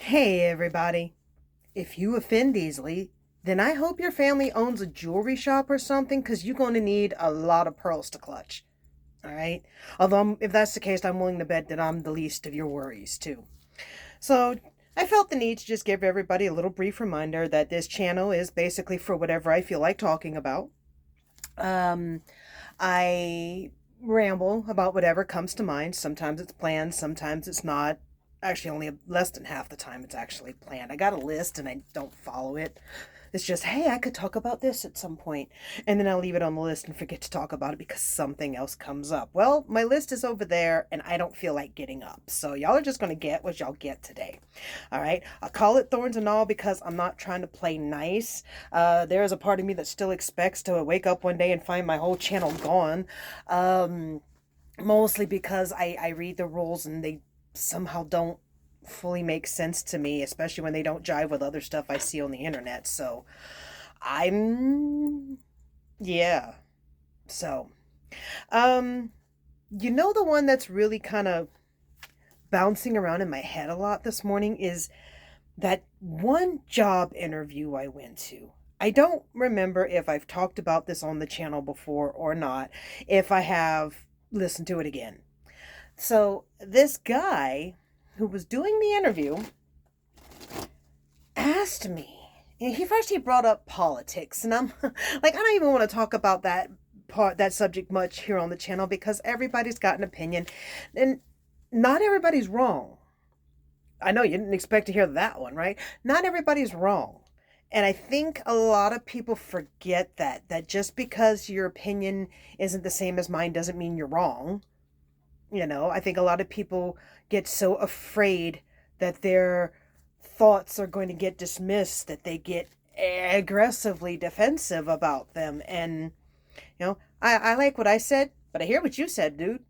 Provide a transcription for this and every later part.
Hey everybody. If you offend easily, then I hope your family owns a jewelry shop or something because you're going to need a lot of pearls to clutch. All right? Although, if that's the case, I'm willing to bet that I'm the least of your worries too. So, I felt the need to just give everybody a little brief reminder that this channel is basically for whatever I feel like talking about. Um, I ramble about whatever comes to mind. Sometimes it's planned, sometimes it's not. Actually, only less than half the time it's actually planned. I got a list and I don't follow it. It's just, hey, I could talk about this at some point. And then I'll leave it on the list and forget to talk about it because something else comes up. Well, my list is over there and I don't feel like getting up. So y'all are just going to get what y'all get today. All right. I call it Thorns and all because I'm not trying to play nice. There is a part of me that still expects to wake up one day and find my whole channel gone. Mostly because I read the rules and they somehow don't fully make sense to me, especially when they don't jive with other stuff I see on the internet. So I'm, yeah. So, um, the one that's really kind of bouncing around in my head a lot this morning is that one job interview I went to. I don't remember if I've talked about this on the channel before or not. If I have, listen to it again. So, this guy who was doing the interview asked me, and he brought up politics, and I'm like, I don't even want to talk about that subject much here on the channel because everybody's got an opinion, and not everybody's wrong. I know you didn't expect to hear that one, right? Not everybody's wrong. And I think a lot of people forget that just because your opinion isn't the same as mine doesn't mean you're wrong. I think a lot of people get so afraid that their thoughts are going to get dismissed that they get aggressively defensive about them. And, I like what I said, but I hear what you said, dude.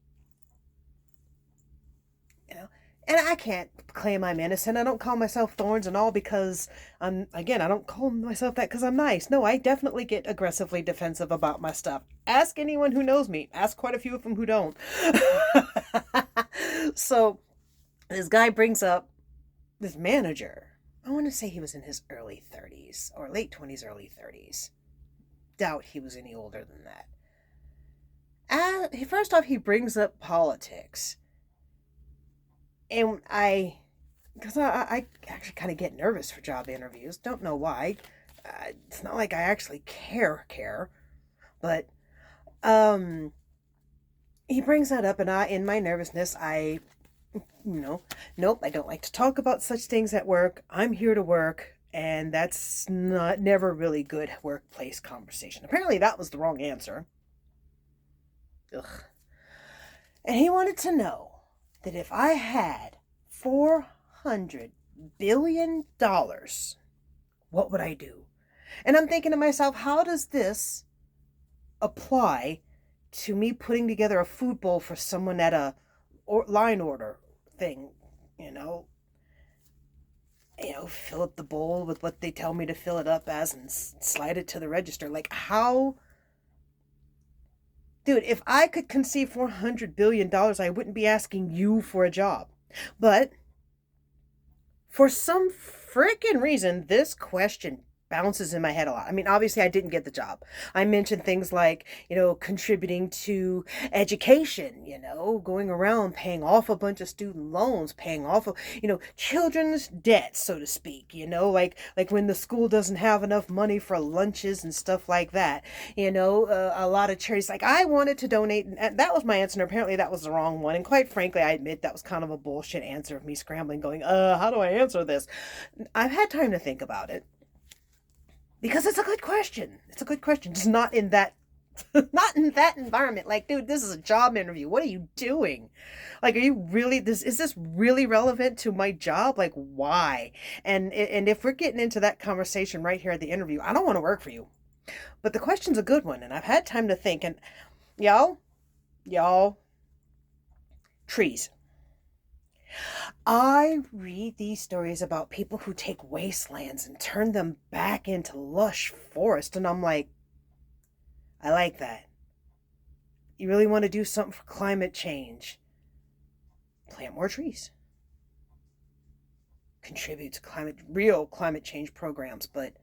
You know, and I can't claim I'm innocent. I don't call myself Thorns and all because I don't call myself that because I'm nice. No, I definitely get aggressively defensive about my stuff. Ask anyone who knows me. Ask quite a few of them who don't. So this guy brings up this manager. I want to say he was in his early 30s or late 20s, early 30s. Doubt he was any older than that. First off, he brings up politics. And because I actually kind of get nervous for job interviews. Don't know why. It's not like I actually care. But, he brings that up, and in my nervousness, nope, I don't like to talk about such things at work. I'm here to work, and that's never really good workplace conversation. Apparently, that was the wrong answer. Ugh. And he wanted to know that if I had $400 billion, what would I do? And I'm thinking to myself, how does this apply to me putting together a food bowl for someone at a line order thing? You know, fill up the bowl with what they tell me to fill it up as and slide it to the register. Like, how? Dude, if I could conceive $400 billion, I wouldn't be asking you for a job. But for some freaking reason, this question bounces in my head a lot. I mean, obviously, I didn't get the job. I mentioned things like, contributing to education, going around paying off a bunch of student loans, paying off, children's debts, so to speak, like when the school doesn't have enough money for lunches and stuff like that, a lot of charities. Like, I wanted to donate, and that was my answer, and apparently that was the wrong one. And quite frankly, I admit that was kind of a bullshit answer of me scrambling, going, how do I answer this? I've had time to think about it. Because it's a good question. It's a good question. Just not in that not in that environment. Like, dude, this is a job interview. What are you doing? Like, are you really is this really relevant to my job? Like, why? And if we're getting into that conversation right here at the interview, I don't want to work for you. But the question's a good one, and I've had time to think. And y'all, trees. I read these stories about people who take wastelands and turn them back into lush forest, and I'm like, I like that. You really want to do something for climate change? Plant more trees. contribute to real climate change programs, but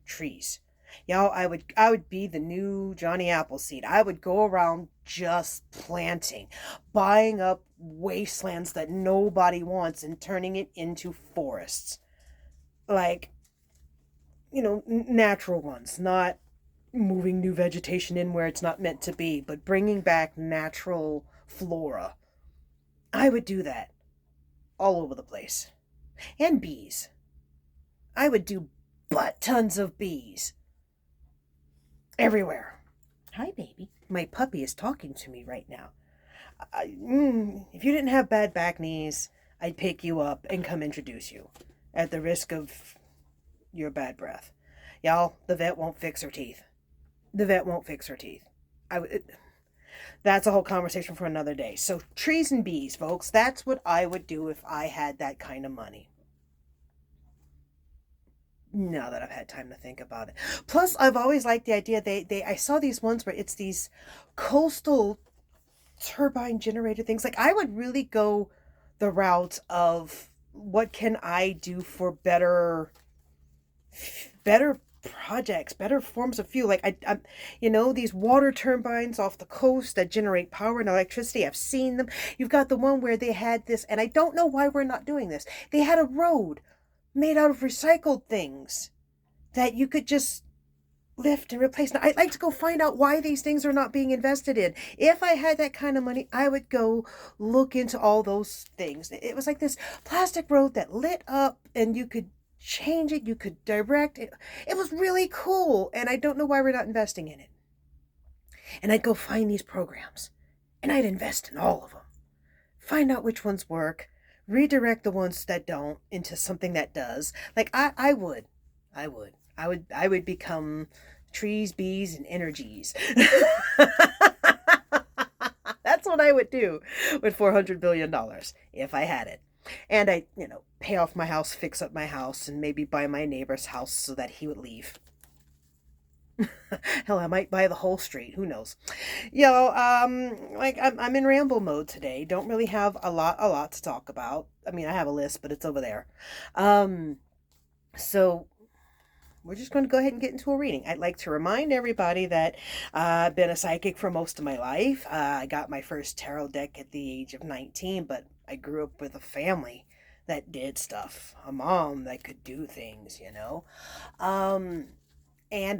trees. Y'all, I would be the new Johnny Appleseed. I would go around just planting, buying up wastelands that nobody wants and turning it into forests. Like, natural ones, not moving new vegetation in where it's not meant to be, but bringing back natural flora. I would do that all over the place. And bees. I would do butt tons of bees everywhere. Hi, baby. My puppy is talking to me right now. If you didn't have bad back knees, I'd pick you up and come introduce you at the risk of your bad breath. Y'all, the vet won't fix her teeth. The vet won't fix her teeth. That's a whole conversation for another day. So trees and bees, folks, that's what I would do if I had that kind of money. Now that I've had time to think about it. Plus, I've always liked the idea I saw these ones where it's these coastal turbine generator things. Like, I would really go the route of what can I do for better projects, better forms of fuel. Like, these water turbines off the coast that generate power and electricity. I've seen them. You've got the one where they had this, and I don't know why we're not doing this. They had a road made out of recycled things that you could just lift and replace. Now, I'd like to go find out why these things are not being invested in. If I had that kind of money, I would go look into all those things. It was like this plastic road that lit up and you could change it, you could direct it. It was really cool, and I don't know why we're not investing in it. And I'd go find these programs, and I'd invest in all of them. Find out which ones work, redirect the ones that don't into something that does. Like, I would become trees, bees, and energies. That's what I would do with $400 billion if I had it. And I, pay off my house, fix up my house, and maybe buy my neighbor's house so that he would leave. Hell, I might buy the whole street. Who knows? I'm in ramble mode today. Don't really have a lot to talk about. I mean, I have a list, but it's over there. So we're just going to go ahead and get into a reading. I'd like to remind everybody that I've been a psychic for most of my life. I got my first tarot deck at the age of 19, but I grew up with a family that did stuff, a mom that could do things, and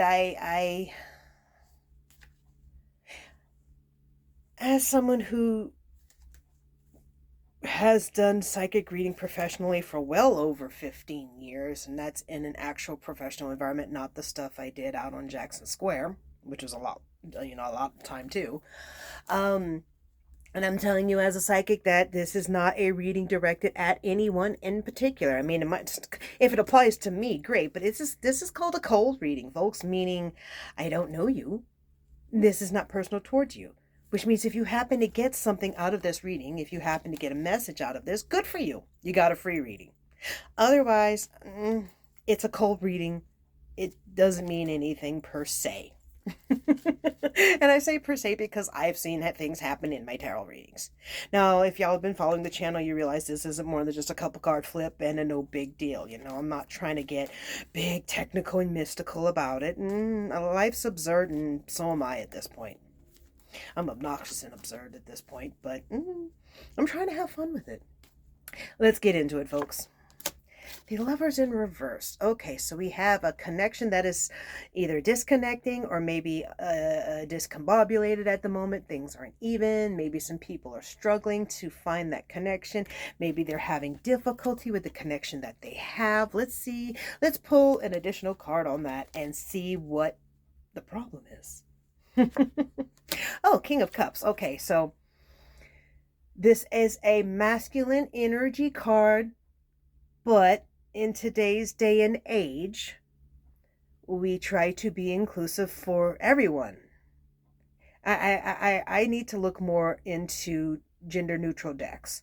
I as someone who has done psychic reading professionally for well over 15 years, and that's in an actual professional environment, not the stuff I did out on Jackson Square, which was a lot of time too. And I'm telling you as a psychic that this is not a reading directed at anyone in particular. I mean, it might, if it applies to me, great, but this is called a cold reading, folks, meaning I don't know you. This is not personal towards you, which means if you happen to get something out of this reading, if you happen to get a message out of this, good for you. You got a free reading. Otherwise, it's a cold reading. It doesn't mean anything per se. And I say per se because I've seen things happen in my tarot readings. Now, if y'all have been following the channel, you realize this isn't more than just a couple card flip and a no big deal. I'm not trying to get big technical and mystical about it. Life's absurd, and so am I at this point. I'm obnoxious and absurd at this point, but I'm trying to have fun with it. Let's get into it, folks. The Lovers in reverse. Okay, so we have a connection that is either disconnecting or maybe discombobulated at the moment. Things aren't even. Maybe some people are struggling to find that connection. Maybe they're having difficulty with the connection that they have. Let's see. Let's pull an additional card on that and see what the problem is. Oh, King of Cups. Okay, so this is a masculine energy card, but in today's day and age, we try to be inclusive for everyone. I need to look more into gender neutral decks,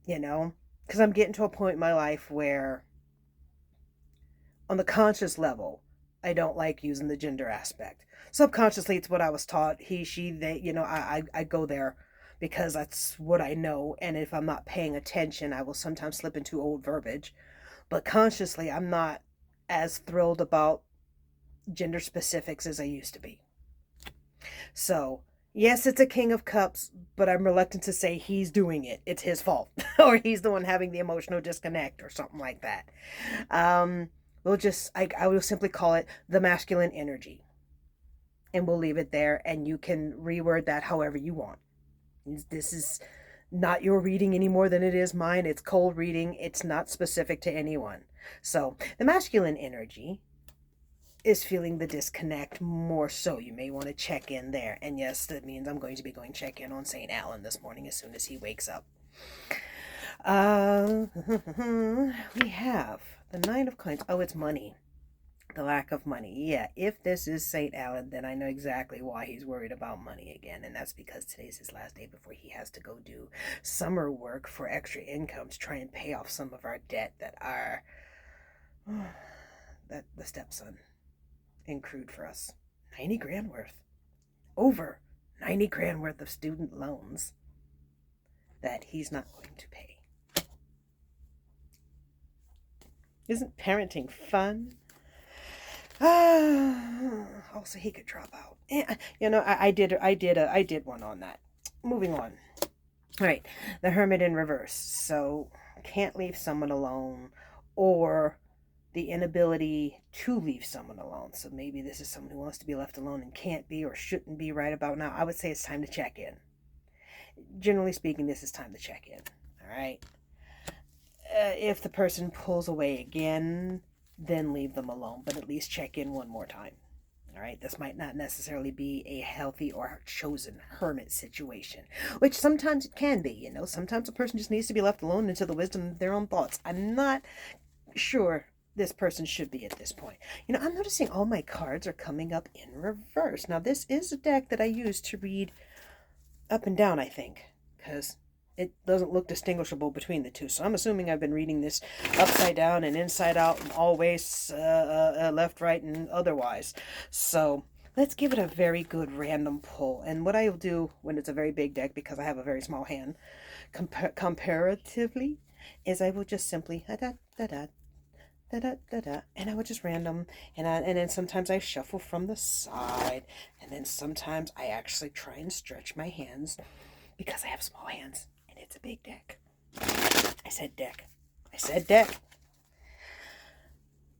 because I'm getting to a point in my life where on the conscious level, I don't like using the gender aspect. Subconsciously, it's what I was taught. He, she, they, I go there because that's what I know. And if I'm not paying attention, I will sometimes slip into old verbiage. But consciously, I'm not as thrilled about gender specifics as I used to be. So, yes, it's a King of Cups, but I'm reluctant to say he's doing it. It's his fault. Or he's the one having the emotional disconnect or something like that. Um, I will simply call it the masculine energy. And we'll leave it there, and you can reword that however you want. This is not your reading any more than it is mine. It's cold reading. It's not specific to anyone. So, the masculine energy is feeling the disconnect more so. You may want to check in there. And yes, that means I'm going to be going check in on St. Alan this morning as soon as he wakes up. We have the Nine of Coins. Oh, it's money. The lack of money. Yeah, if this is St. Alan, then I know exactly why he's worried about money again. And that's because today's his last day before he has to go do summer work for extra income to try and pay off some of our debt that the stepson accrued for us. 90 grand worth. Over 90 grand worth of student loans that he's not going to pay. Isn't parenting fun? Also, he could drop out. I did one on that. Moving on. All right, the Hermit in reverse. So can't leave someone alone, or the inability to leave someone alone. So maybe this is someone who wants to be left alone and can't be or shouldn't be right about now. I would say it's time to check in. Generally speaking, this is time to check in. All right. If the person pulls away again, then leave them alone, but at least check in one more time. All right, this might not necessarily be a healthy or chosen hermit situation, which sometimes it can be. Sometimes a person just needs to be left alone into the wisdom of their own thoughts. I'm not sure this person should be at this point. I'm noticing all my cards are coming up in reverse. Now, this is a deck that I use to read up and down, I think, because it doesn't look distinguishable between the two. So I'm assuming I've been reading this upside down and inside out and always left, right, and otherwise. So let's give it a very good random pull. And what I'll do when it's a very big deck, because I have a very small hand, comparatively, is I will just simply da-da-da-da, da-da-da-da, and I would just random, and then sometimes I shuffle from the side, and then sometimes I actually try and stretch my hands because I have small hands. It's a big deck. I said deck.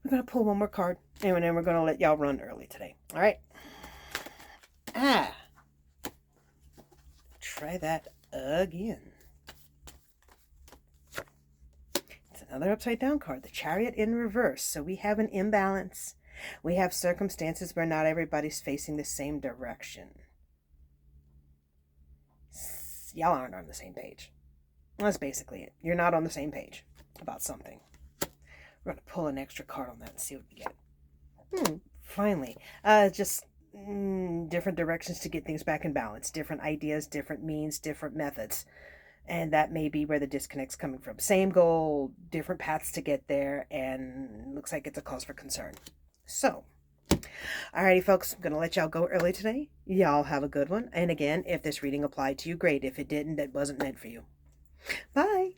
We're going to pull one more card, and then we're going to let y'all run early today. All right? Try that again. It's another upside down card, the Chariot in reverse. So we have an imbalance. We have circumstances where not everybody's facing the same direction. Y'all aren't on the same page. That's basically it. You're not on the same page about something. We're going to pull an extra card on that and see what we get. Finally. Just different directions to get things back in balance. Different ideas, different means, different methods. And that may be where the disconnect's coming from. Same goal, different paths to get there, and looks like it's a cause for concern. So, alrighty, folks, I'm going to let y'all go early today. Y'all have a good one. And again, if this reading applied to you, great. If it didn't, that wasn't meant for you. Bye.